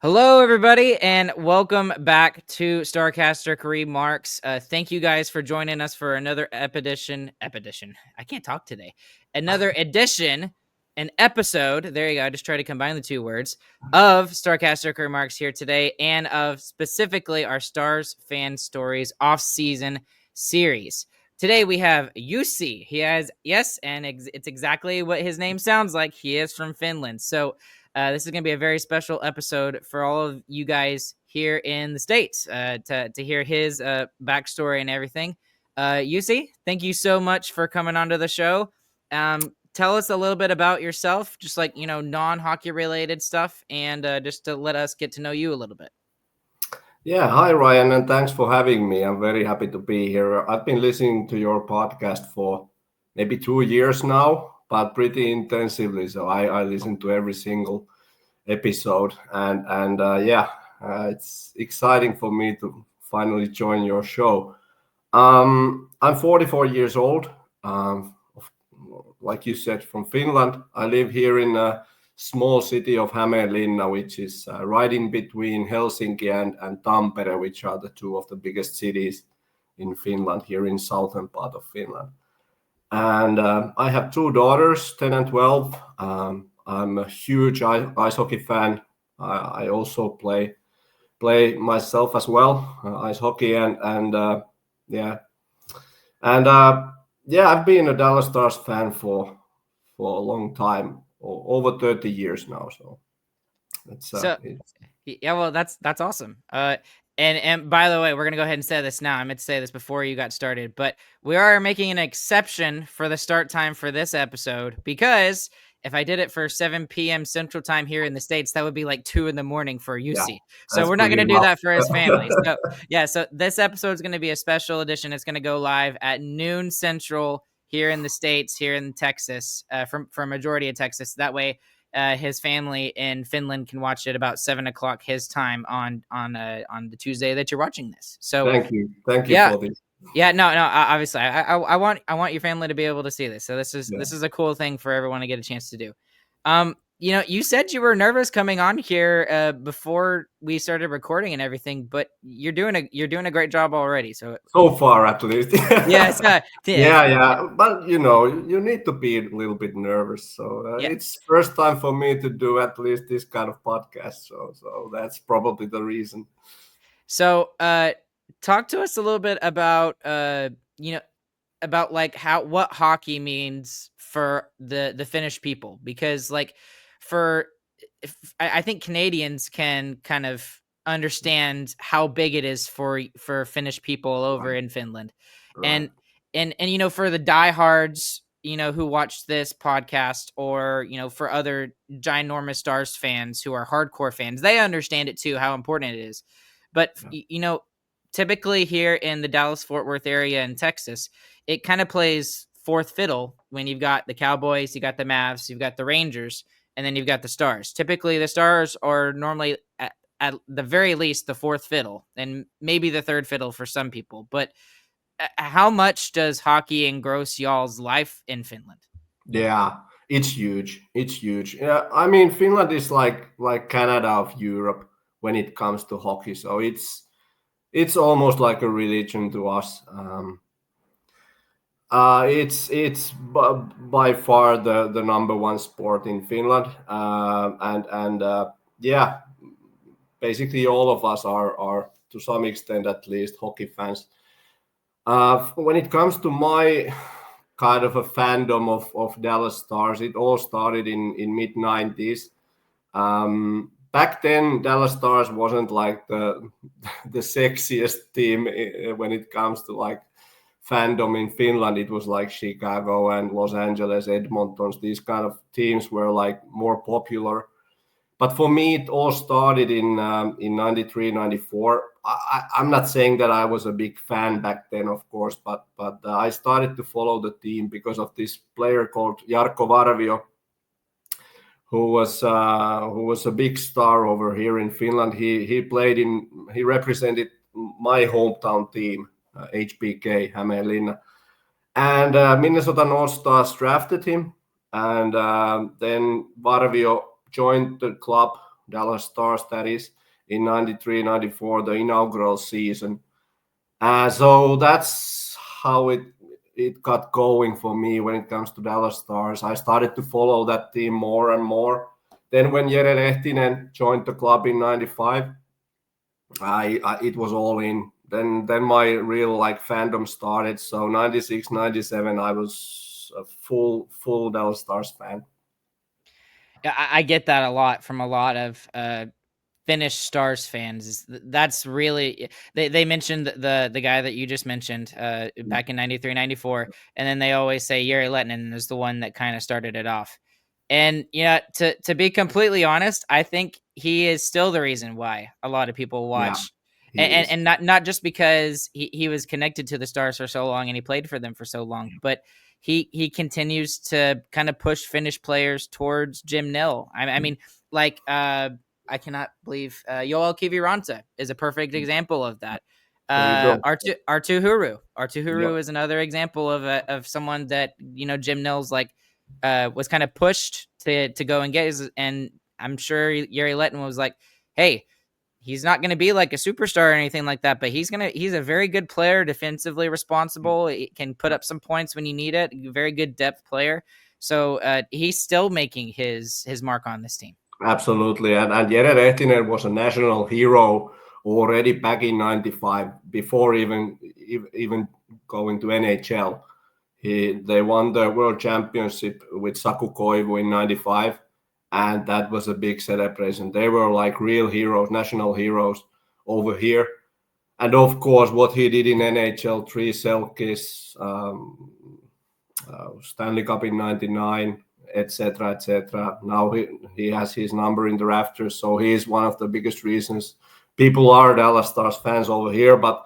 Hello, everybody, and welcome back to Starcastic Remarks. Thank you guys for joining us for another edition. I can't talk today. Another edition, an episode. There you go. I just try to combine the two words of Starcastic Remarks here today, and of specifically our Stars fan stories off-season series. Today we have Jussi. He has it's exactly what his name sounds like. He is from Finland. So this is going to be a very special episode for all of you guys here in the States to hear his backstory and everything. Jussi, thank you so much for coming onto the show. Tell us a little bit about yourself, just like, non-hockey related stuff, and just to let us get to know you a little bit. Yeah, hi Ryan, and thanks for having me. I'm very happy to be here. I've been listening to your podcast for maybe 2 years now, but pretty intensively. So I listen to every single episode, and it's exciting for me to finally join your show. I'm 44 years old. Like you said, from Finland. I live here in small city of Hämeenlinna, which is right in between Helsinki and Tampere, which are the two of the biggest cities in Finland, here in southern part of Finland. And I have two daughters, 10 and 12. I'm a huge ice hockey fan. I also play myself as well, ice hockey, I've been a Dallas Stars fan for a long time, over 30 years now. So it's well, that's awesome. And by the way, we're gonna go ahead and say this now. I meant to say this before you got started, but we are making an exception for the start time for this episode, because if I did it for 7 p.m. Central Time here in the States, that would be like 2 a.m. for Jussi. So we're not going to do that for his family. So this episode is going to be a special edition. It's going to go live at noon Central here in the States, here in Texas, for majority of Texas. That way, his family in Finland can watch it about 7 o'clock his time on the Tuesday that you're watching this. So thank you yeah. for this. Yeah, no. Obviously, I want your family to be able to see this. So this is a cool thing for everyone to get a chance to do. You said you were nervous coming on here before we started recording and everything, but you're doing a great job already. So far, at least. Yes. Yeah. But you need to be a little bit nervous. So it's first time for me to do at least this kind of podcast. So that's probably the reason. So talk to us a little bit about about like what hockey means for the Finnish people, because like I think Canadians can kind of understand how big it is for Finnish people over in Finland. Right. And for the diehards, who watch this podcast, or for other ginormous Stars fans who are hardcore fans, they understand it too, how important it is. But typically here in the Dallas-Fort Worth area in Texas, it kind of plays fourth fiddle when you've got the Cowboys, you got the Mavs, you've got the Rangers, and then you've got the Stars. Typically, the Stars are normally at the very least the fourth fiddle, and maybe the third fiddle for some people. But how much does hockey engross y'all's life in Finland? Yeah, it's huge. It's huge. Yeah, I mean, Finland is like Canada of Europe when it comes to hockey. So it's almost like a religion to us. It's by far the number one sport in Finland, basically all of us are to some extent at least hockey fans. When it comes to my kind of a fandom of Dallas Stars, it all started in mid 90s. Back then, Dallas Stars wasn't like the sexiest team when it comes to like fandom in Finland. It was like Chicago and Los Angeles, Edmontons. These kind of teams were like more popular. But for me, it all started in 93, 94. I'm not saying that I was a big fan back then, of course, but I started to follow the team because of this player called Jarkko Varvio, who was a big star over here in Finland. He represented my hometown team, HBK Hämeenlinna, and Minnesota North Stars drafted him, and then Varvio joined the club Dallas Stars, that is, in 93-94, the inaugural season. So that's how it got going for me when it comes to Dallas Stars. I started to follow that team more and more. Then when Jere Lehtinen joined the club in 95, it was all in. Then my real like fandom started. So 96, 97, I was a full Dallas Stars fan. Yeah, I get that a lot from a lot of Finnish Stars fans. That's really they mentioned the guy that you just mentioned back in 93, 94, and then they always say Jere Lehtinen is the one that kind of started it off. And to be completely honest, I think he is still the reason why a lot of people Yeah, watch. he is. And not just because he was connected to the Stars for so long and he played for them for so long, but he continues to kind of push Finnish players towards Jim Nill. I mean, like I cannot believe Yoel Kiviranta is a perfect example of that. There you go. Artu Huru. Artu Yeah, Huru is another example of someone that Jim Nils was kind of pushed to go and get his, and I'm sure Jere Lehtinen was like, hey, he's not going to be like a superstar or anything like that, but he's a very good player, defensively responsible. He can put up some points when you need it. Very good depth player. So he's still making his mark on this team. absolutely. And Jere Lehtinen was a national hero already back in 95, before even going to NHL. They won the world championship with Saku Koivu in 95, and that was a big celebration. They were like real heroes, national heroes over here. And of course, what he did in NHL, 3 Selkis, Stanley Cup in 99, etc., etc. Now he has his number in the rafters, so he is one of the biggest reasons people are Dallas Stars fans over here. But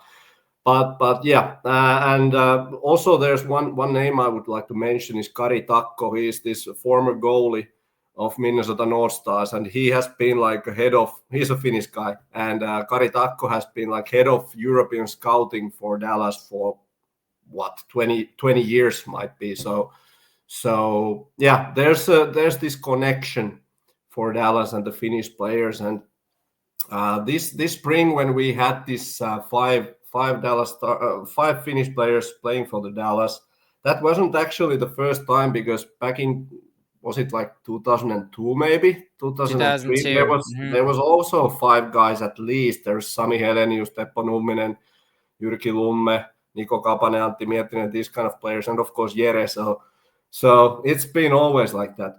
yeah, and also there's one name I would like to mention is Kari Takko. He is this former goalie of Minnesota North Stars, and he has been like he's a Finnish guy, and Kari Takko has been like head of European scouting for Dallas for what 20 years might be. So yeah, there's this connection for Dallas and the Finnish players. And this spring when we had this five Finnish players playing for the Dallas, that wasn't actually the first time, because back in, was it like 2002 maybe 2003, 2002. there was also 5 guys at least. There's Sami Helenius, Teppo Numminen, Jyrki Lumme, Niko Kapanen, Antti Miettinen, these kind of players, and of course Jere. So it's been always like that.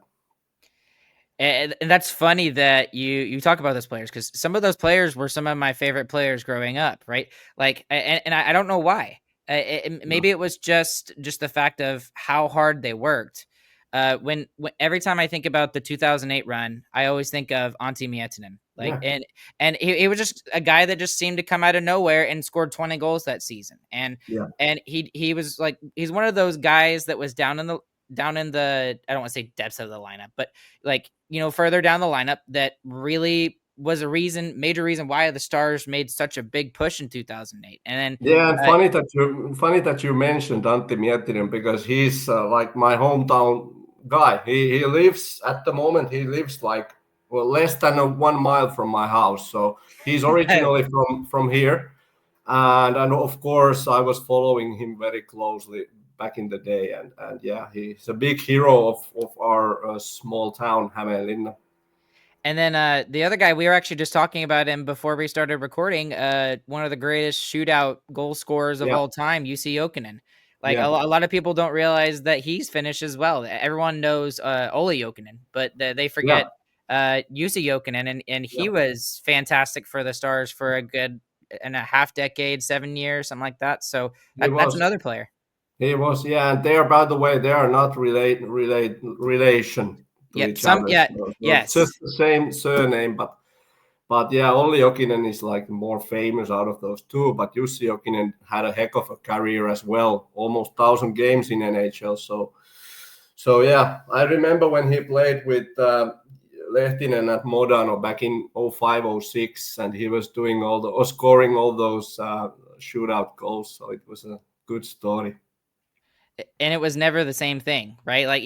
And that's funny that you talk about those players, because some of those players were some of my favorite players growing up, right? Like, and I don't know why. Maybe it was just the fact of how hard they worked. When every time I think about the 2008 run, I always think of Antti Miettinen. Like, Yeah. and he was just a guy that just seemed to come out of nowhere and scored 20 goals that season. And Yeah. he was like, he's one of those guys that was down in the I don't want to say depths of the lineup, but like, further down the lineup, that really was a major reason why the Stars made such a big push in 2008. And then Yeah, and funny that you mentioned Antti Miettinen, because he's like my hometown guy. He lives at the moment. He lives like, well, less than 1 mile from my house. So he's originally from here, and of course I was following him very closely back in the day. And yeah, he's a big hero of our small town Hämeenlinna. And then the other guy, we were actually just talking about him before we started recording. One of the greatest shootout goal scorers of Yeah, all time, Jussi Jokinen. Like yeah, a lot of people don't realize that he's Finnish as well. Everyone knows Olli Jokinen, but they yeah, forget Jussi Jokinen, and he yeah. was fantastic for the Stars for a good and a half decade, 7 years, something like that. So He that's was. another player. He was, yeah, and they are, by the way, they are not relation to Yep. each other. So it's just Yes. the same surname, but yeah, Olli Jokinen is like more famous out of those two. But Jussi Jokinen had a heck of a career as well, almost 1,000 games in NHL. So yeah, I remember when he played with Lehtinen at Modano back in 05-06, and he was doing scoring all those shootout goals. So it was a good story. And it was never the same thing, right? Like,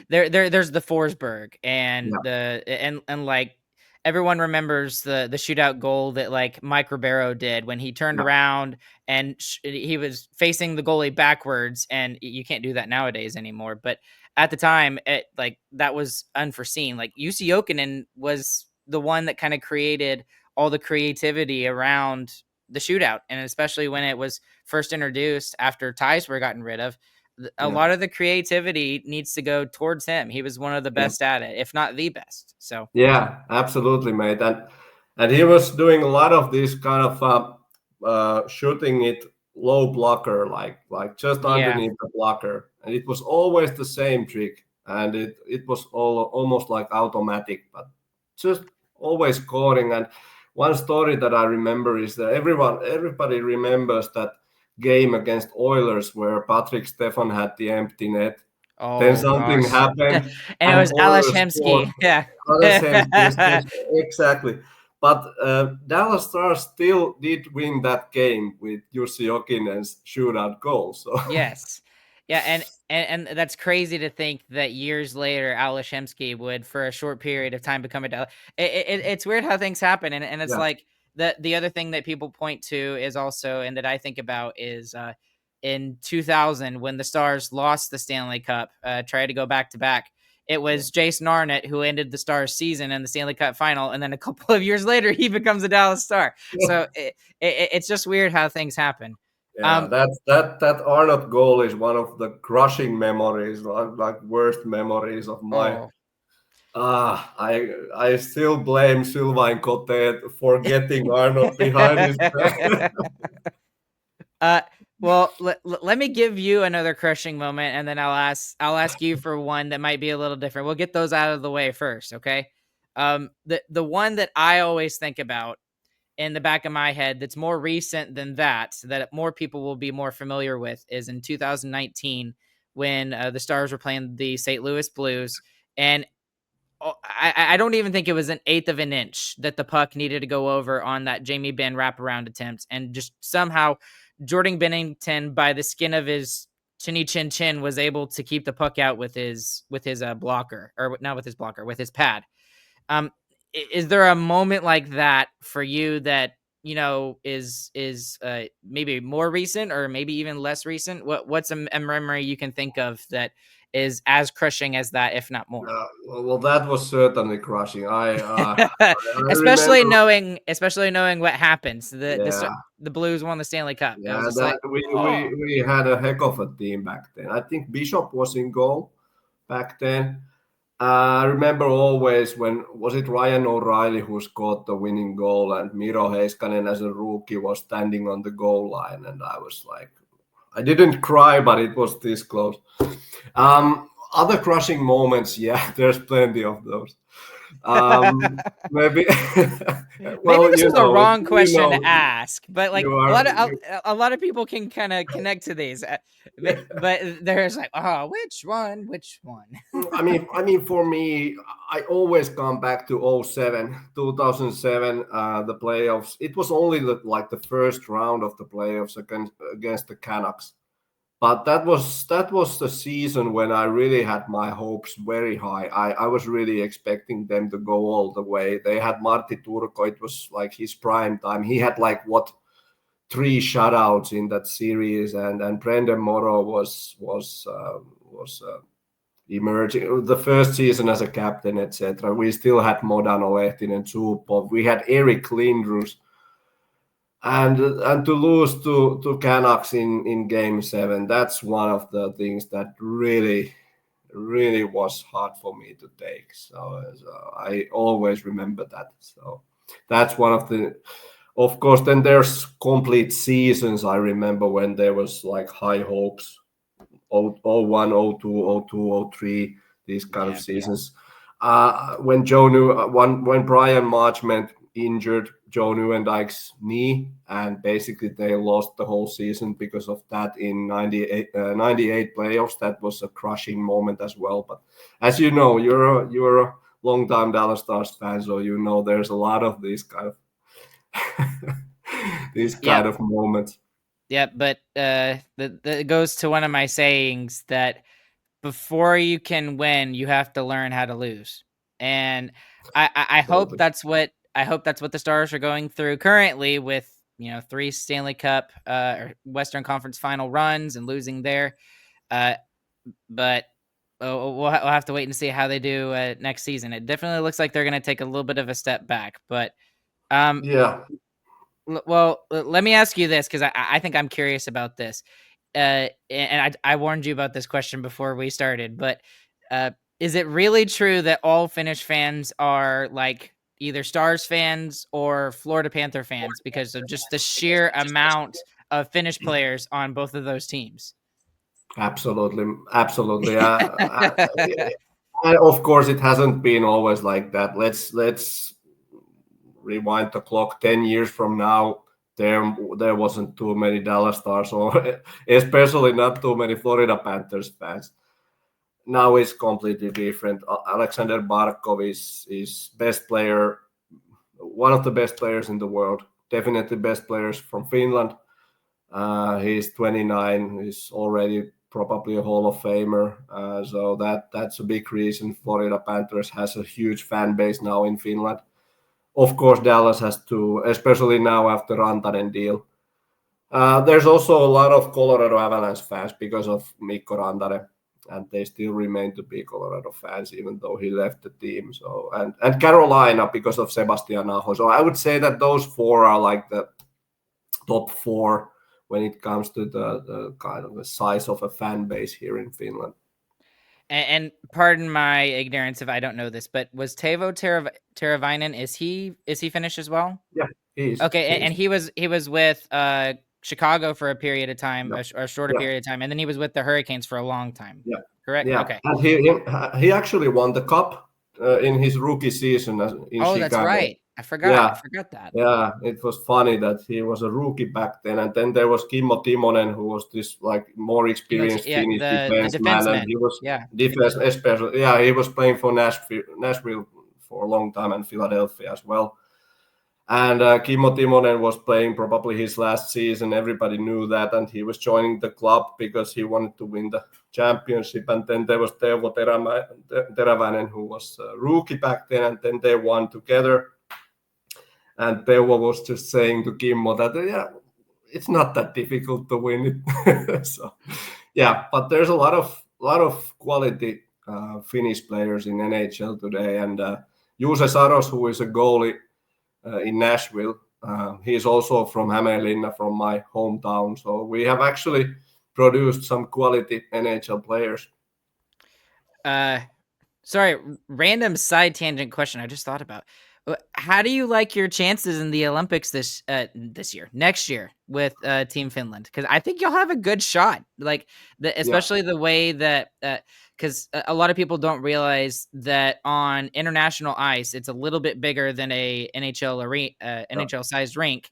there's the Forsberg and Yeah. the and like everyone remembers the shootout goal that like Mike Ribeiro did when he turned around and he was facing the goalie backwards, and you can't do that nowadays anymore. But at the time, that was unforeseen. Like Jussi Jokinen was the one that kind of created all the creativity around the shootout, and especially when it was first introduced after ties were gotten rid of, a lot of the creativity needs to go towards him. He was one of the best at it, if not the best. So yeah, absolutely, mate. And he was doing a lot of this kind of shooting it low blocker, like just underneath the blocker, and it was always the same trick, and it was almost like automatic, but just always scoring. And one story that I remember is that everybody remembers that game against Oilers where Patrick Stefan had the empty net. Then oh something gosh. happened, And it and was Alex Oilers scored. Hemsky. Yeah. Exactly. But Dallas Stars still did win that game with Jussi Jokinen's shootout goal. So Yes. Yeah, and that's crazy to think that years later, Alex Hemsky would, for a short period of time, become a Dallas. It's weird how things happen, and it's yeah, like the other thing that people point to is also, and that I think about is in 2000 when the Stars lost the Stanley Cup, tried to go back to back. It was Jason Arnott who ended the Stars season in the Stanley Cup final, and then a couple of years later, he becomes a Dallas Star. So it's just weird how things happen. yeah. That Arnott goal is one of the crushing memories, like worst memories of my. Oh. I still blame Sylvain Cote for getting Arnott behind his back. Well, let me give you another crushing moment, and then I'll ask you for one that might be a little different. We'll get those out of the way first, okay? The one that I always think about in the back of my head that's more recent than that more people will be more familiar with, is in 2019 when the Stars were playing the St. Louis Blues, and I don't even think it was an eighth of an inch that the puck needed to go over on that Jamie Benn wraparound attempt. And just somehow Jordan Bennington, by the skin of his chinny chin chin, was able to keep the puck out with his blocker, or not with his blocker, with his pad. Um, is there a moment like that for you that is maybe more recent or maybe even less recent? What's a memory you can think of that is as crushing as that, if not more? Well, that was certainly crushing. I especially remember. knowing what happens. Yeah, The Blues won the Stanley Cup. I was yeah. just That like, oh. we had a heck of a team back then. I think Bishop was in goal back then. I remember always when was it Ryan O'Reilly who scored the winning goal, and Miro Heiskanen as a rookie was standing on the goal line, and I was like, I didn't cry, but it was this close. Other crushing moments, yeah, there's plenty of those. Maybe, Maybe well, this was the wrong question to you ask, but like you are. a lot of people can kind of connect to these, but there's like, oh, which one? I mean, for me, I always come back to 2007, the playoffs. It was only the first round of the playoffs against the Canucks, but that was the season when I really had my hopes very high. I was really expecting them to go all the way. They had Martti Turko. It was like his prime time. He had like what 3 shutouts in that series, and Brendan Morrow was emerging the first season as a captain, etc. We still had Modano, Lehtinen, Zubov. We had Eric Lindros, and to lose to Canucks in Game 7, that's one of the things that really was hard for me to take. So I always remember that. So that's one of the. Of course, then there's complete seasons. I remember when there was like high hopes. 01, 02, 02, 03, these kind of seasons. When when Brian Marchment injured Joe Nieuwendyke's knee, and basically they lost the whole season because of that in 98 playoffs. That was a crushing moment as well. But as you know, you're a long-time Dallas Stars fan, so you know there's a lot of these kind of Yep. moments. Yep, but that goes to one of my sayings that before you can win, you have to learn how to lose. And I hope that's what the Stars are going through currently with 3 Stanley Cup or Western Conference final runs and losing there. But we'll have to wait and see how they do next season. It definitely looks like they're going to take a little bit of a step back. But Yeah. well, let me ask you this, because I think I'm curious about this. And I warned you about this question before we started, but is it really true that all Finnish fans are like either Stars fans or Florida Panther fans because of just the sheer amount of Finnish players on both of those teams? Absolutely, absolutely. And of course, it hasn't been always like that. Let's rewind the clock 10 years from now. There wasn't too many Dallas Stars, or especially not too many Florida Panthers fans. Now it's completely different. Alexander Barkov is best player, one of the best players in the world. Definitely best players from Finland. He's 29. He's already probably a Hall of Famer. So that's a big reason Florida Panthers has a huge fan base now in Finland. Of course, Dallas has to, especially now after Rantanen deal. There's also a lot of Colorado Avalanche fans because of Mikko Rantanen, and they still remain to be Colorado fans even though he left the team. So and Carolina because of Sebastian Aho. So I would say that those 4 are like the top 4 when it comes to the kind of the size of a fan base here in Finland. And pardon my ignorance if I don't know this, but was Teuvo Teravainen, is he Finnish as well? Yeah, he is. Okay, and he was with Chicago for a period of time, Yeah. a shorter period of time, and then he was with the Hurricanes for a long time. Yeah, Correct? yeah. Okay. And he actually won the cup in his rookie season in Chicago. That's right. I forgot. Yeah. I forgot that. Yeah, it was funny that he was a rookie back then, and then there was Kimmo Timonen, who was this like more experienced Finnish defenseman, and he was defense especially. Yeah, he was playing for Nashville for a long time and Philadelphia as well. And Kimmo Timonen was playing probably his last season. Everybody knew that, and he was joining the club because he wanted to win the championship. And then there was Teuvo Teravainen, who was a rookie back then, and then they won together. And Teuvo was just saying to Kimmo that, it's not that difficult to win it. So, yeah, but there's a lot of quality Finnish players in NHL today. And Juuse Saros, who is a goalie in Nashville, he's also from Hämeenlinna, from my hometown. So we have actually produced some quality NHL players. Sorry, random side tangent question I just thought about. How do you like your chances in the Olympics next year with Team Finland? Because I think you'll have a good shot. Like especially the way that because a lot of people don't realize that on international ice it's a little bit bigger than a NHL sized rink,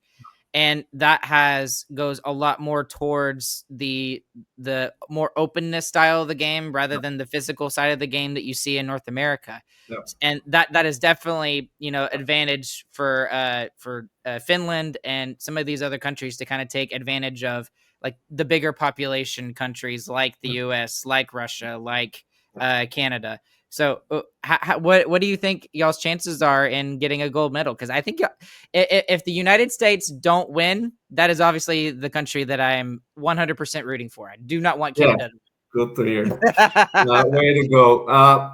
and that goes a lot more towards the more openness style of the game rather than the physical side of the game that you see in North America. And that is definitely advantage for Finland and some of these other countries to kind of take advantage of, like the bigger population countries like the US, like Russia, like Canada. So what do you think y'all's chances are in getting a gold medal? Because I think if the United States don't win, that is obviously the country that I am 100% rooting for. I do not want Canada to win. Good to hear. Way to go.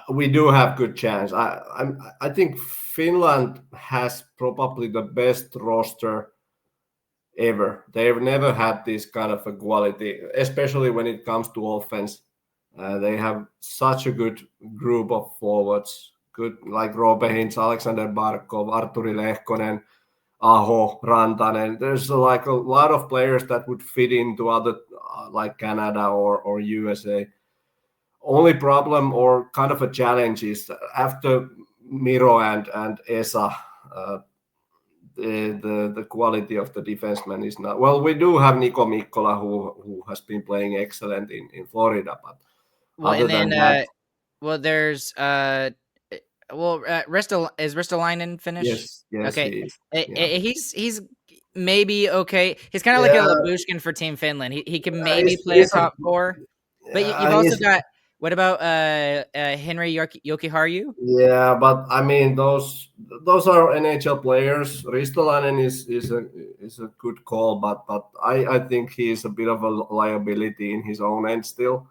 We do have good chance. I think Finland has probably the best roster ever. They've never had this kind of a quality, especially when it comes to offense. They have such a good group of forwards, good like Roope Hintz, Alexander Barkov, Artturi Lehkonen, Aho, Rantanen. There's like a lot of players that would fit into other like Canada or USA. Only problem or kind of a challenge is after Miro and Esa, the quality of the defenseman is not well. We do have Niko Mikkola who has been playing excellent in Florida, but other than that, there's is Ristolainen Finnish? Yes, okay. He's maybe okay. He's kind of like a Labushkin for Team Finland. He can maybe play a top 4, but you've also got What about Henry Jokiharju? Yeah, but I mean those are NHL players. Ristolainen is a good call, but I think he is a bit of a liability in his own end still.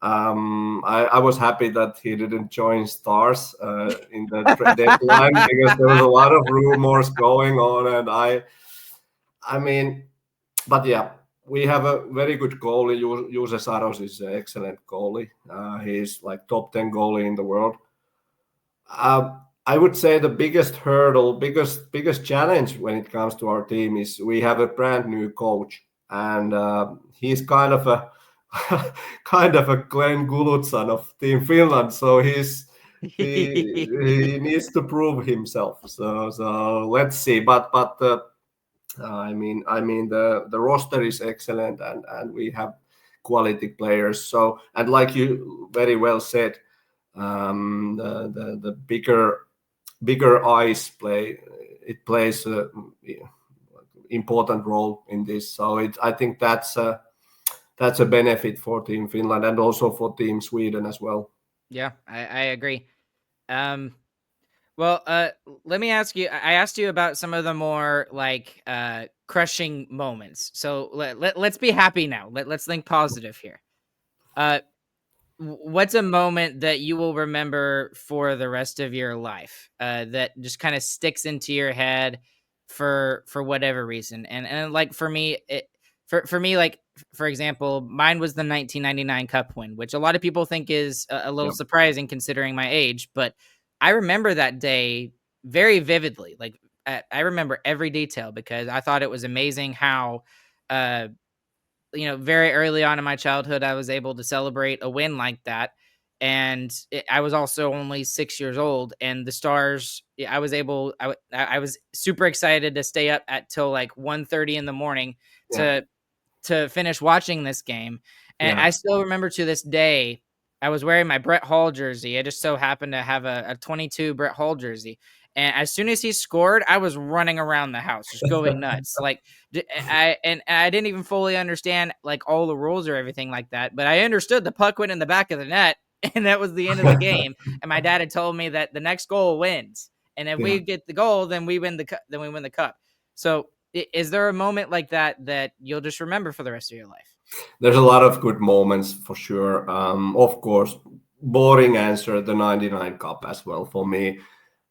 I was happy that he didn't join Stars in the deadline because there was a lot of rumors going on, and I mean, but yeah, we have a very good goalie. Juuse Saros is an excellent goalie. He's like top 10 goalie in the world. I would say the biggest hurdle, biggest challenge when it comes to our team is we have a brand new coach, and he's kind of a kind of a Glenn Gulutzan of Team Finland. So he needs to prove himself. So let's see. But I mean the roster is excellent, and we have quality players. So, and like you very well said, the bigger eyes plays a important role in this. So I think that's a benefit for Team Finland and also for Team Sweden as well. Yeah, I agree. Well, let me ask you. I asked you about some of the more like crushing moments. So let's be happy now. Let's think positive here. Uh, what's a moment that you will remember for the rest of your life? That just kind of sticks into your head for whatever reason. And like for me, for me, like for example, mine was the 1999 Cup win, which a lot of people think is a little Yep. surprising considering my age, but I remember that day very vividly. Like I remember every detail because I thought it was amazing how uh very early on in my childhood, I was able to celebrate a win like that. And I was also only 6 years old, and the Stars. I was able. I was super excited to stay up at till like 1:30 in the morning Yeah, to finish watching this game. And I yeah. still remember to this day, I was wearing my Brett Hall jersey. I just so happened to have a 22 Brett Hall jersey. And as soon as he scored, I was running around the house, just going nuts. Like I didn't even fully understand like all the rules or everything like that, but I understood the puck went in the back of the net, and that was the end of the game. And my dad had told me that the next goal wins, and if Yeah. we get the goal, then we win the cup. Then we win the cup. So is there a moment like that that you'll just remember for the rest of your life? There's a lot of good moments for sure. Of course, boring answer, the 99 Cup as well for me.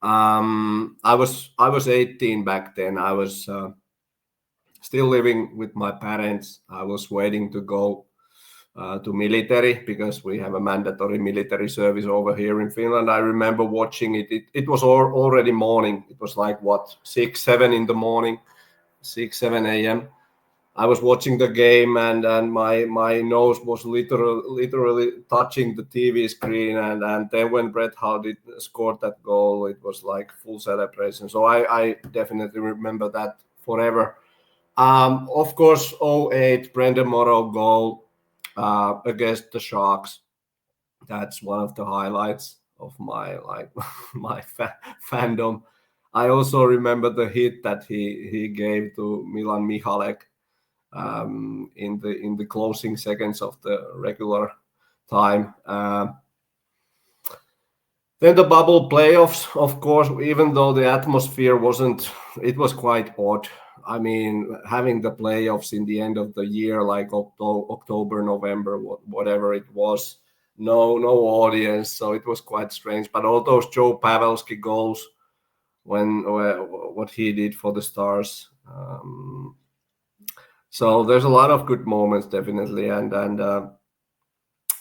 I was 18 back then. I was still living with my parents. I was waiting to go to military because we have a mandatory military service over here in Finland. I remember watching it. It was already morning. It was like what 6, 7 in the morning, 6, 7 a.m. I was watching the game, and my nose was literally touching the TV screen, and then when Brett Hull scored that goal, it was like full celebration. So I definitely remember that forever. Of course, '08 Brendan Morrow goal against the Sharks. That's one of the highlights of my like my fandom. I also remember the hit that he gave to Milan Michalek in the closing seconds of the regular time. Then the bubble playoffs, of course, even though the atmosphere wasn't, it was quite odd. I mean, having the playoffs in the end of the year, like October, November, whatever it was, no audience, so it was quite strange. But all those Joe Pavelski goals, what he did for the Stars. So there's a lot of good moments, definitely, and a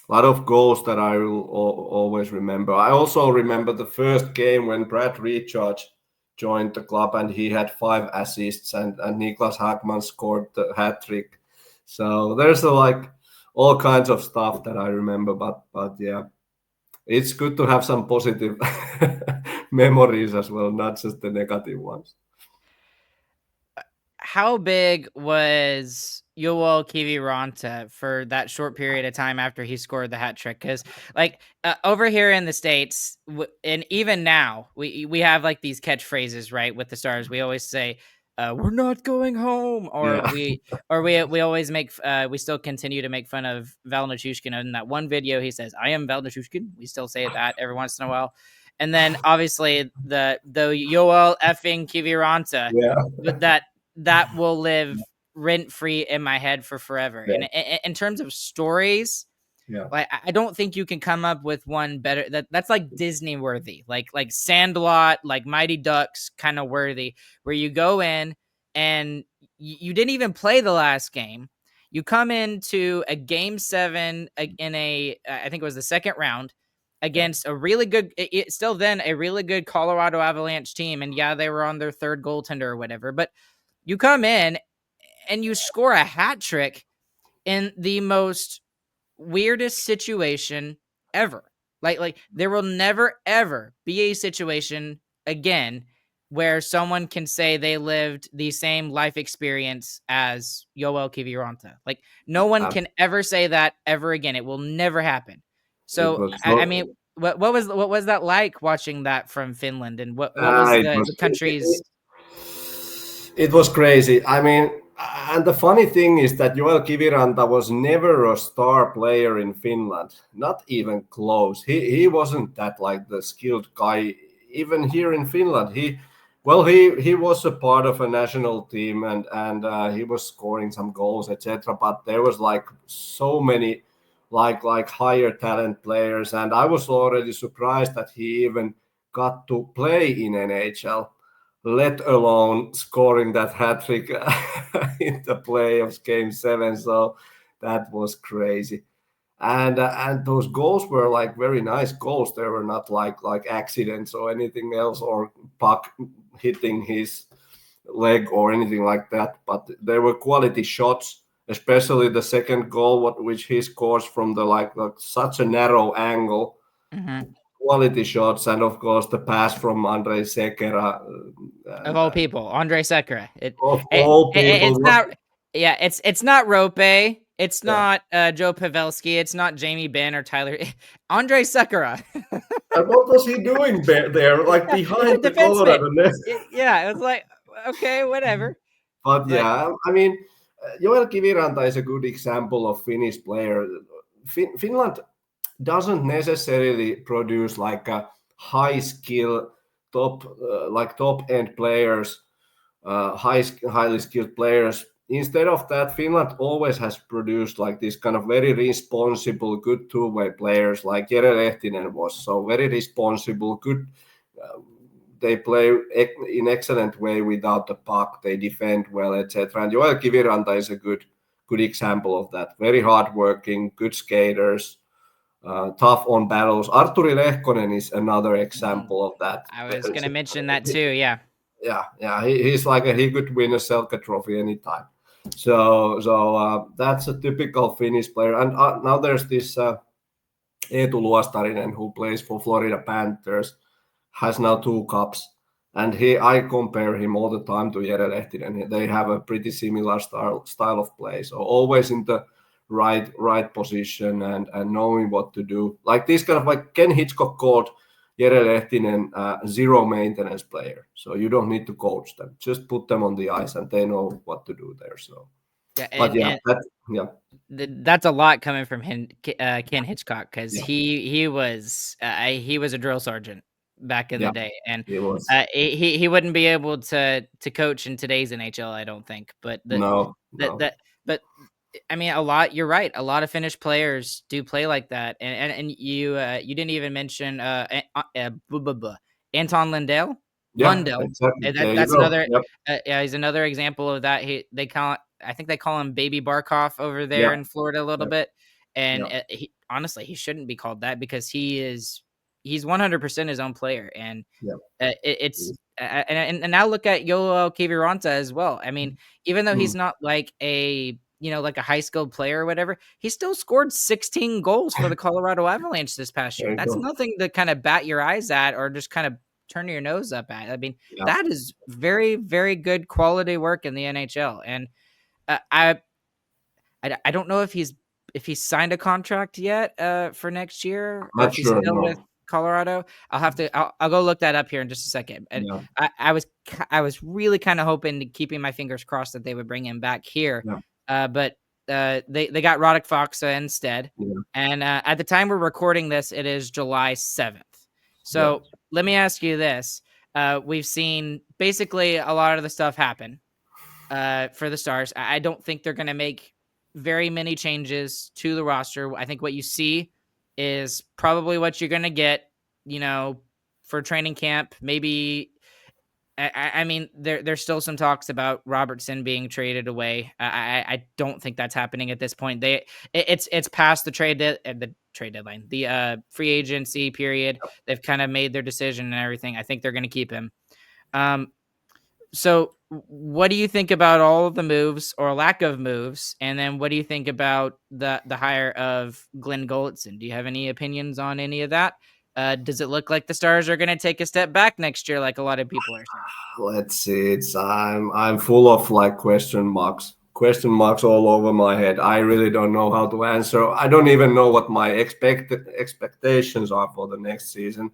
lot of goals that I will always remember. I also remember the first game when Brad Recharge joined the club, and he had 5 assists, and Niklas Hackman scored the hat trick. So there's like all kinds of stuff that I remember, but yeah, it's good to have some positive memories as well, not just the negative ones. How big was Yoel Kiviranta for that short period of time after he scored the hat trick? Because like over here in the States, and even now, we have like these catchphrases, right? With the Stars, we always say we're not going home, or Yeah. we always make we still continue to make fun of Val Nichushkin. In that one video, he says, "I am Val Nichushkin." We still say that every once in a while. And then obviously the Yoel effing Kiviranta, Yeah. but that will live rent free in my head for forever. Yeah. And in terms of stories, Yeah. like I don't think you can come up with one better. That's like Disney worthy, like Sandlot, like Mighty Ducks kind of worthy, where you go in and you didn't even play the last game. You come into a game 7 in I think it was the second round Yeah. against a really good, still then a really good Colorado Avalanche team, and yeah, they were on their third goaltender or whatever, but you come in and you score a hat trick in the most weirdest situation ever. Like there will never ever be a situation again where someone can say they lived the same life experience as Yoel Kiviranta. Like no one can ever say that ever again. It will never happen. It So was I so. mean, what was that like watching that from Finland, and what was It the was. country's? It was crazy. I mean, and the funny thing is that Joel Kiviranta was never a star player in Finland, not even close. He wasn't that like the skilled guy. Even here in Finland, he was a part of a national team and he was scoring some goals, etc. But there was like so many like higher talent players, and I was already surprised that he even got to play in NHL, let alone scoring that hat trick in the playoffs, game 7. So that was crazy. And those goals were like very nice goals. They were not like accidents or anything else, or puck hitting his leg or anything like that. But they were quality shots, especially the second goal, which he scores from the like such a narrow angle. Mhm. Quality shots, and of course the pass from Andrei Sekera, Of and all people, Andre Sekera. of all It's people. not. Yeah, it's not Rope. It's Yeah. not Joe Pavelski. It's not Jamie Benn or Tyler. Andre Sekera. And what was he doing there, like It's a behind the defenseman. Colorado net? Yeah, it was like okay, whatever. But But yeah, I mean, Joel Kiviranta is a good example of Finnish player. Finland doesn't necessarily produce like a high skill top end players, highly skilled players. Instead of that, Finland always has produced like this kind of very responsible, good two-way players, like Jere Lehtinen was. So very responsible, good. Uh, they play in excellent way without the puck. They defend well, etc. And Joel Kiviranta is a good example of that. Very hardworking, good skaters, tough on battles. Artturi Lehkonen is another example of that. I was gonna mention that too. Yeah. Yeah, he's like he could win a Selke Trophy anytime. So that's a typical Finnish player. And now there's this Eetu Luostarinen who plays for Florida Panthers, has now 2 cups, and I compare him all the time to Jere Lehtinen. They have a pretty similar style of play, so always in the right position and knowing what to do. Like this kind of like Ken Hitchcock called Jere Lehtinen zero maintenance player. So you don't need to coach them; just put them on the ice, and they know what to do there. So, Yeah, but yeah, yeah. that's a lot coming from Ken Hitchcock, because Yeah, he was a drill sergeant back in the yeah, day, and it was he wouldn't be able to coach in today's NHL, I don't think. But no. but I mean, a lot. You're right. A lot of Finnish players do play like that, and you didn't even mention Anton Lundell. Yeah, Lundell. exactly. There you That's go. another. Yep. Yeah, he's another example of that. I think they call him Baby Barkov over there Yeah. in Florida a little Yeah. bit, and Yeah. honestly, he shouldn't be called that, because he's 100% his own player, and Yeah. it's and now look at Yoel Kiviranta as well. I mean, even though Mm. he's not like like a high skilled player or whatever, he still scored 16 goals for the Colorado Avalanche this past There year. you That's go. nothing to kind of bat your eyes at or just kind of turn your nose up at. I mean, Yeah. that is very, very good quality work in the NHL. And uh, I, I don't know if he's signed a contract yet for next year, or Not if he's sure. still with. No. Colorado. I'll go look that up here in just a second. And Yeah. I was really kind of hoping to keeping my fingers crossed that they would bring him back here. Yeah. But they got Roddick Foxa instead. Yeah. And at the time we're recording this, it is July 7th. So let me ask you this. We've seen basically a lot of the stuff happen for the Stars. I don't think they're going to make very many changes to the roster. I think what you see is probably what you're going to get, for training camp. Maybe, I mean, there's still some talks about Robertson being traded away. I don't think that's happening at this point. It's past the trade deadline, the free agency period. They've kind of made their decision and everything. I think they're going to keep him. So what do you think about all of the moves or lack of moves? And then what do you think about the hire of Glenn Gulutzan? Do you have any opinions on any of that? Does it look like the Stars are going to take a step back next year, like a lot of people are saying? Let's see. I'm full of like question marks all over my head. I really don't know how to answer. I don't even know what my expectations are for the next season.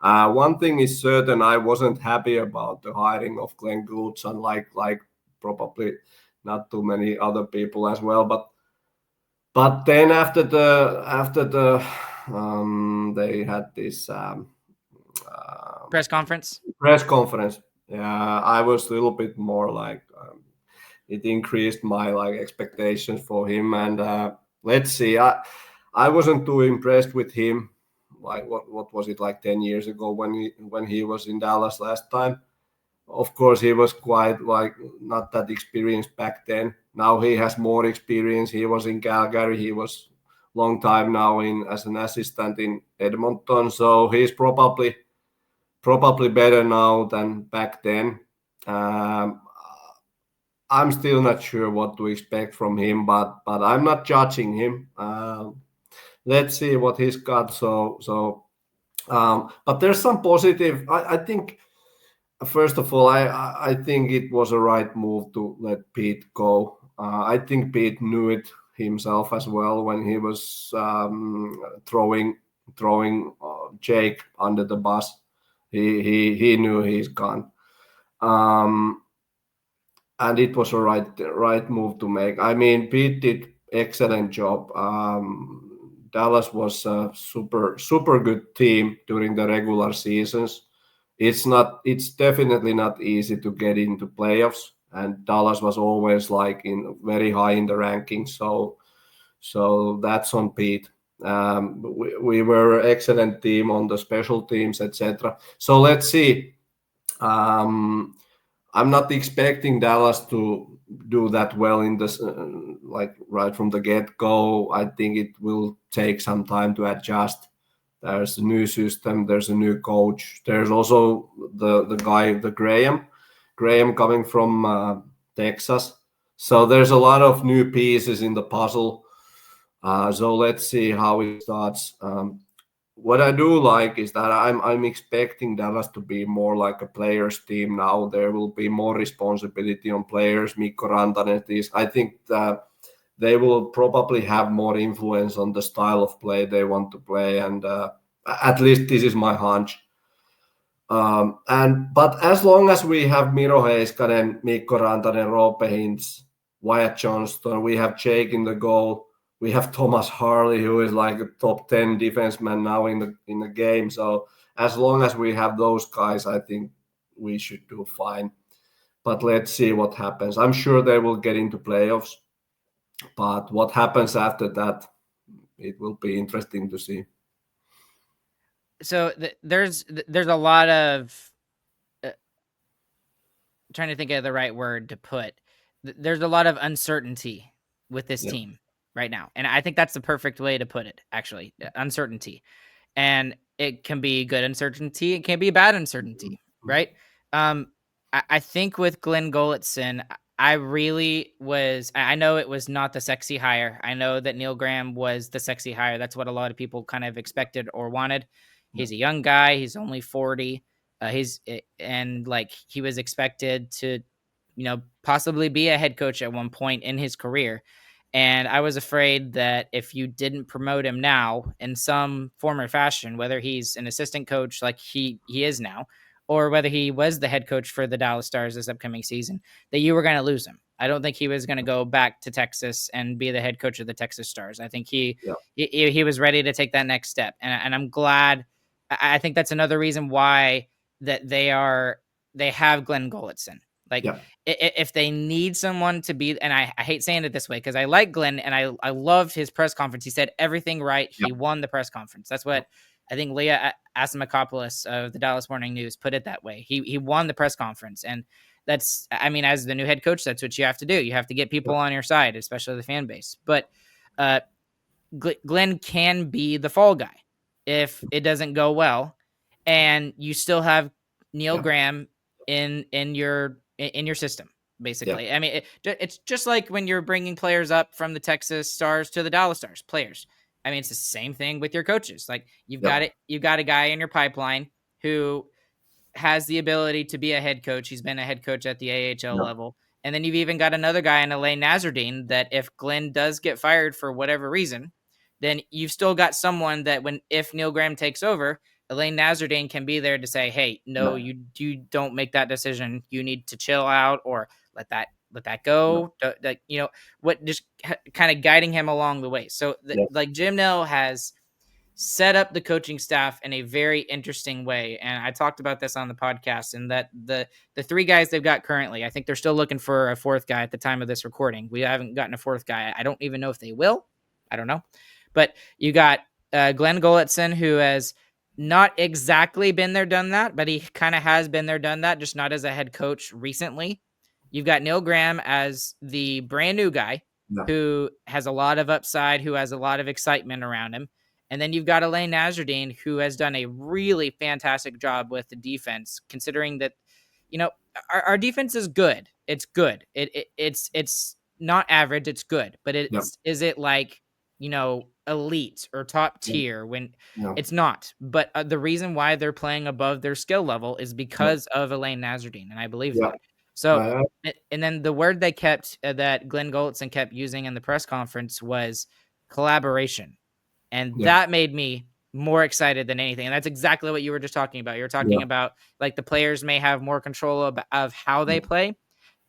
One thing is certain, I wasn't happy about the hiring of Glenn Gulutzan, like probably not too many other people as well. But then after the they had this Press conference. Yeah, I was a little bit more like it increased my like expectations for him, and let's see. I wasn't too impressed with him. Like what was it, like 10 years ago when he was in Dallas last time? Of course, he was quite like not that experienced back then. Now he has more experience. He was in Calgary. He was long time now in as an assistant in Edmonton. So he's probably better now than back then. I'm still not sure what to expect from him, but I'm not judging him. Let's see what he's got. But there's some positive. I think first of all, I think it was a right move to let Pete go. I think Pete knew it himself as well when he was throwing Jake under the bus. He knew he's gone, and it was a right move to make. I mean, Pete did excellent job. Dallas was a super good team during the regular seasons. It's definitely not easy to get into playoffs, and Dallas was always like in very high in the rankings. So that's on Pete. We were an excellent team on the special teams, etc. So let's see. I'm not expecting Dallas to do that well in this, like right from the get-go. I think it will take some time to adjust. There's a new system. There's a new coach. There's also the guy, the Graham coming from Texas. So there's a lot of new pieces in the puzzle. So let's see how it starts. What I do like is that I'm expecting Dallas to be more like a players team now. There will be more responsibility on players. Mikko Rantanen, I think that they will probably have more influence on the style of play they want to play, and at least this is my hunch. But as long as we have Miro Heiskanen, Mikko Rantanen, Roope Hintz, Wyatt Johnston, we have Jake in the goal. We have Thomas Harley, who is like a top 10 defenseman now in the game. So as long as we have those guys, I think we should do fine. But let's see what happens. I'm sure they will get into playoffs. But what happens after that, it will be interesting to see. So there's a lot of trying to think of the right word to put. There's a lot of uncertainty with this team right now. And I think that's the perfect way to put it, actually. Uncertainty. And it can be good uncertainty. It can be bad uncertainty, right? I think with Glenn Gulutzan, I know it was not the sexy hire. I know that Neil Graham was the sexy hire. That's what a lot of people kind of expected or wanted. He's a young guy. He's only 40. He was expected to, possibly be a head coach at one point in his career. And I was afraid that if you didn't promote him now in some form or fashion, whether he's an assistant coach like he is now, or whether he was the head coach for the Dallas Stars this upcoming season, that you were going to lose him. I don't think he was going to go back to Texas and be the head coach of the Texas Stars. I think he was ready to take that next step. And I'm glad. I think that's another reason why that they have Glenn Gulutzan. Like if they need someone to be, and I hate saying it this way because I like Glenn and I loved his press conference. He said everything right. He won the press conference. That's what I think Leah Asimakopoulos of the Dallas Morning News put it that way. He won the press conference. And that's, I mean, as the new head coach, that's what you have to do. You have to get people on your side, especially the fan base. But Glenn can be the fall guy if it doesn't go well, and you still have Neil Graham in your system, basically. I mean, it's just like when you're bringing players up from the Texas Stars to the Dallas Stars players. I mean, it's the same thing with your coaches. Like you've got a guy in your pipeline who has the ability to be a head coach. He's been a head coach at the AHL level. And then you've even got another guy in Alain Nazardine that if Glenn does get fired for whatever reason, then you've still got someone that if Neil Graham takes over, Alain Nazardine can be there to say, hey, no, you don't make that decision. You need to chill out or let that go. Just kind of guiding him along the way. So like Jim Nell has set up the coaching staff in a very interesting way. And I talked about this on the podcast, and that the three guys they've got currently, I think they're still looking for a fourth guy at the time of this recording. We haven't gotten a fourth guy. I don't even know if they will. I don't know. But you got Glenn Gulutzan, who has not exactly been there, done that, but he kind of has been there, done that, just not as a head coach recently. You've got Neil Graham as the brand new guy who has a lot of upside, who has a lot of excitement around him. And then you've got Alain Nazardine, who has done a really fantastic job with the defense, considering that, our defense is good. It's good. It's not average. It's good. But is it like, elite or top tier when it's not? But the reason why they're playing above their skill level is because of Alain Nazardine. And I believe that. So, and then the word they kept that Glenn Gulutzan kept using in the press conference was collaboration. And that made me more excited than anything. And that's exactly what you were just talking about. You're talking about like the players may have more control of how they play.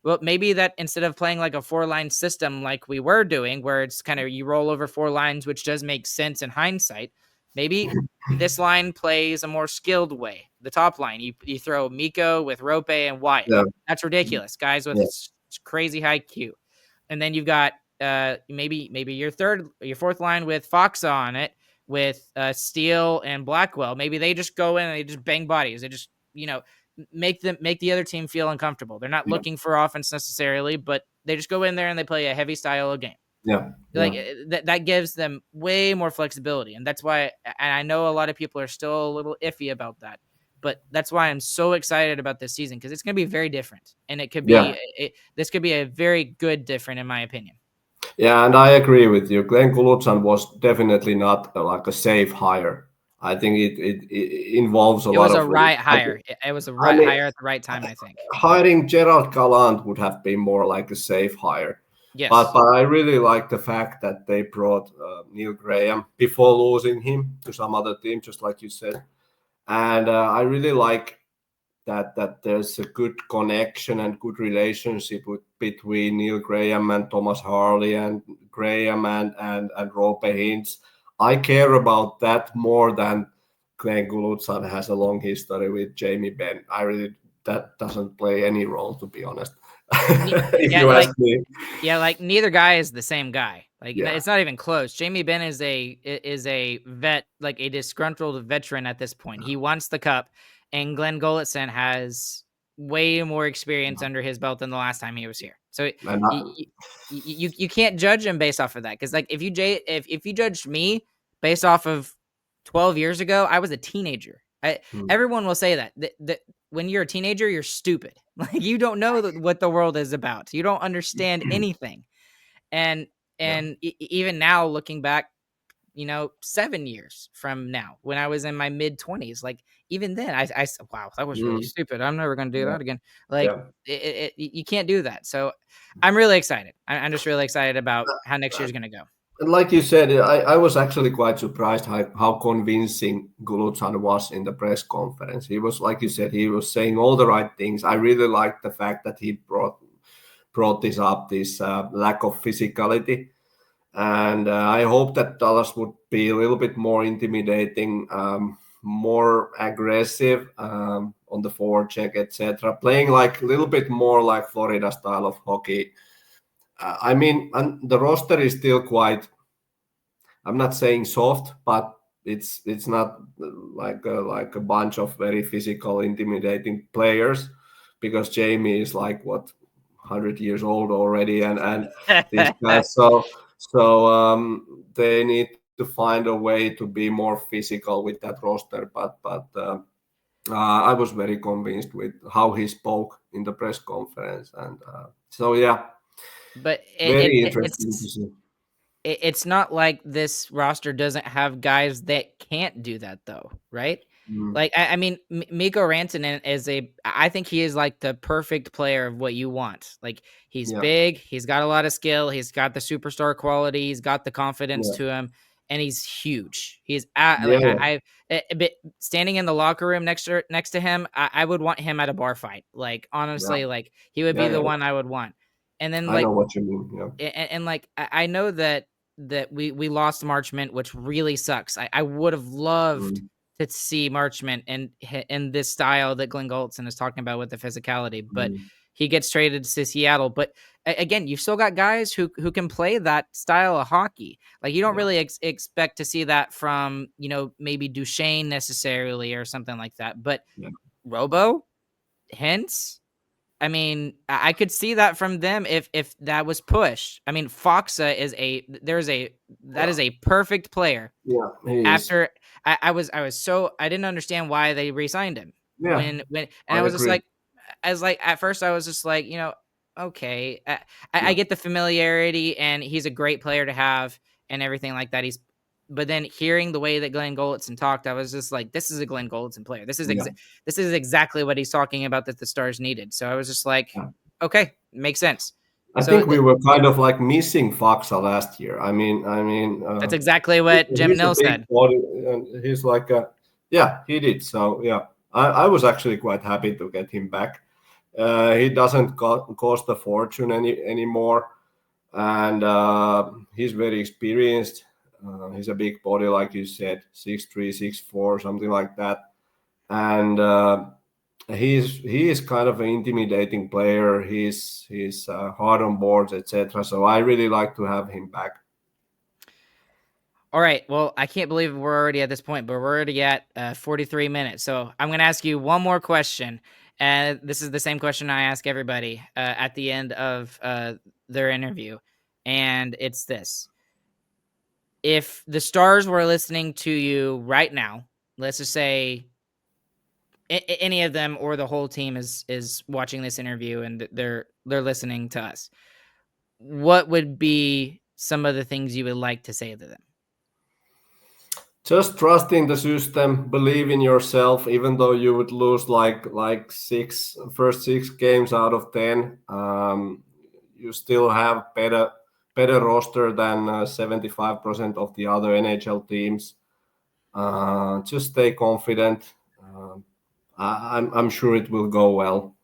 Well, maybe that instead of playing like a 4-line system like we were doing, where it's kind of you roll over 4 lines, which does make sense in hindsight, maybe this line plays a more skilled way. The top line, you throw Mikko with Rope and Wyatt. That's ridiculous. Guys with crazy high Q. And then you've got maybe your fourth line with Fox on it with Steele and Blackwell. Maybe they just go in and they just bang bodies. They just, make the other team feel uncomfortable. They're not looking for offense necessarily, but they just go in there and they play a heavy style of game. That gives them way more flexibility. And that's why, and I know a lot of people are still a little iffy about that, but that's why I'm so excited about this season, because it's going to be very different, and it could be this could be a very good different, in my opinion. Yeah, and I agree with you. Glenn Gulutzan was definitely not like a safe hire. I think it involves a lot of... It was a right hire. It was a right hire at the right time, I think. Hiring Gerald Gallant would have been more like a safe hire. Yes. But I really like the fact that they brought Neil Graham before losing him to some other team, just like you said. And I really like that there's a good connection and good relationship between Neil Graham and Thomas Harley and Graham and Rope Hintz. I care about that more than Glenn Gulutzan has a long history with Jamie Benn. That doesn't play any role, to be honest. If you ask me. Yeah, like neither guy is the same guy. Like it's not even close. Jamie Benn is a vet, like a disgruntled veteran at this point. He wants the cup, and Glenn Gulutzan has way more experience under his belt than the last time he was here. So you can't judge him based off of that, because like if you judged me based off of 12 years ago, I was a teenager. Everyone will say that when you're a teenager, you're stupid. Like you don't know what the world is about. You don't understand anything. And even now, looking back, 7 years from now, when I was in my mid-20s, like even then, I wow, that was really stupid. I'm never going to do that again. Like, you can't do that. So I'm really excited. I'm just really excited about how next year's going to go. And like you said, I was actually quite surprised how convincing Gulutzan was in the press conference. He was, like you said, he was saying all the right things. I really liked the fact that he brought this up, this lack of physicality. And I hope that Dallas would be a little bit more intimidating, more aggressive on the forecheck, etc. Playing like a little bit more like Florida style of hockey. I mean, and the roster is still quite, I'm not saying soft, but it's not like a bunch of very physical, intimidating players, because Jamie is like what 100 years old already, and these guys. So they need to find a way to be more physical with that roster. But I was very convinced with how he spoke in the press conference, and so yeah, But very interesting to see. it's not like this roster doesn't have guys that can't do that though, right? Like, I mean, Mikko Rantanen I think he is like the perfect player of what you want. Like, he's big, he's got a lot of skill, he's got the superstar quality, he's got the confidence to him, and he's huge. He's but standing in the locker room next to him, I would want him at a bar fight. Like, honestly, like he would be the one I would want. And then I know what you mean. Yeah. And like I know that we lost Marchment, which really sucks. I would have loved to see Marchment in this style that Glenn Gulutzan is talking about with the physicality, but he gets traded to Seattle. But again, you've still got guys who can play that style of hockey. Like, you don't really expect to see that from, maybe Duchesne necessarily or something like that. But Robo, Hintz, I mean, I could see that from them if that was pushed. I mean, Foxa is a perfect player. Yeah, after I didn't understand why they re-signed him. Yeah, when I was just like, at first I was just like, okay, I get the familiarity and he's a great player to have and everything like that. But then hearing the way that Glenn Gulutzan talked, I was just like, this is a Glenn Gulutzan player. This is exactly what he's talking about that the Stars needed. So I was just like, okay, makes sense. I think we were kind of like missing Foxa last year. I mean, that's exactly what Jim Nill said. Body, and he's like, he did. So yeah, I was actually quite happy to get him back. He doesn't cost a fortune anymore, and he's very experienced. He's a big body, like you said, 6'3", 6'4", something like that, and he is kind of an intimidating player. He's hard on boards, etc. So I really like to have him back. All right. Well, I can't believe we're already at this point, but we're already at 43 minutes. So I'm going to ask you one more question. And this is the same question I ask everybody at the end of their interview. And it's this. If the Stars were listening to you right now, let's just say any of them or the whole team is watching this interview and they're listening to us, what would be some of the things you would like to say to them? Just trust in the system, believe in yourself, even though you would lose like first 6 games out of 10. You still have better roster than 75% of the other NHL teams. Just stay confident. I'm sure it will go well.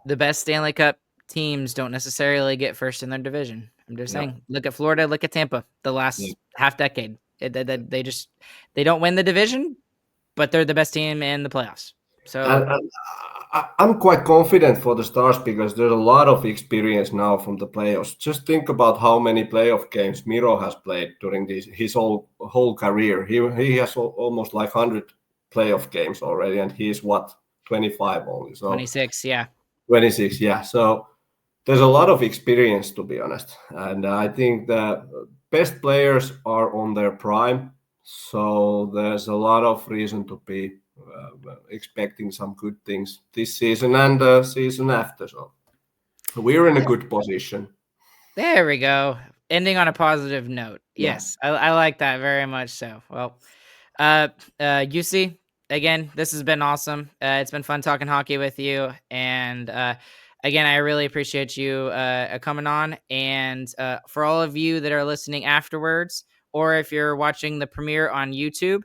The best Stanley Cup teams don't necessarily get first in their division. I'm just saying. Look at Florida. Look at Tampa. The last half decade, they don't win the division, but they're the best team in the playoffs. So I'm quite confident for the Stars because there's a lot of experience now from the playoffs. Just think about how many playoff games Miro has played during his whole career. He has almost like 100 playoff games already, and he's 25 only. So 26, yeah. 26, yeah. So there's a lot of experience, to be honest. And I think the best players are on their prime. So there's a lot of reason to be expecting some good things this season and the season after. So we're in a good position. There we go. Ending on a positive note. Yes, I like that very much so. Well, Jussi, again, this has been awesome. It's been fun talking hockey with you. And again, I really appreciate you coming on. And for all of you that are listening afterwards, or if you're watching the premiere on YouTube,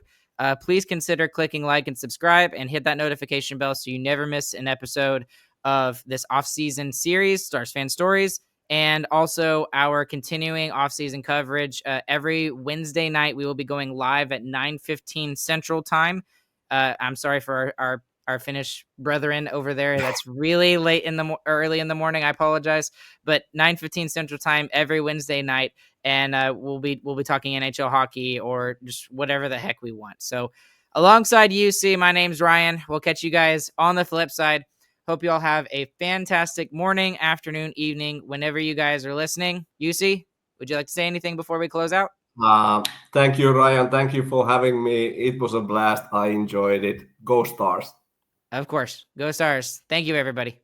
please consider clicking like and subscribe and hit that notification bell so you never miss an episode of this off-season series, Stars Fan Stories, and also our continuing off-season coverage. Every Wednesday night, we will be going live at 9:15 Central Time. I'm sorry for our Finnish brethren over there. That's really late early in the morning. I apologize, but 9:15 Central Time every Wednesday night, and we'll be talking NHL hockey or just whatever the heck we want. So, alongside UC, my name's Ryan. We'll catch you guys on the flip side. Hope you all have a fantastic morning, afternoon, evening, whenever you guys are listening. UC, would you like to say anything before we close out? Thank you, Ryan. Thank you for having me. It was a blast. I enjoyed it. Go Stars. Of course. Go Stars. Thank you, everybody.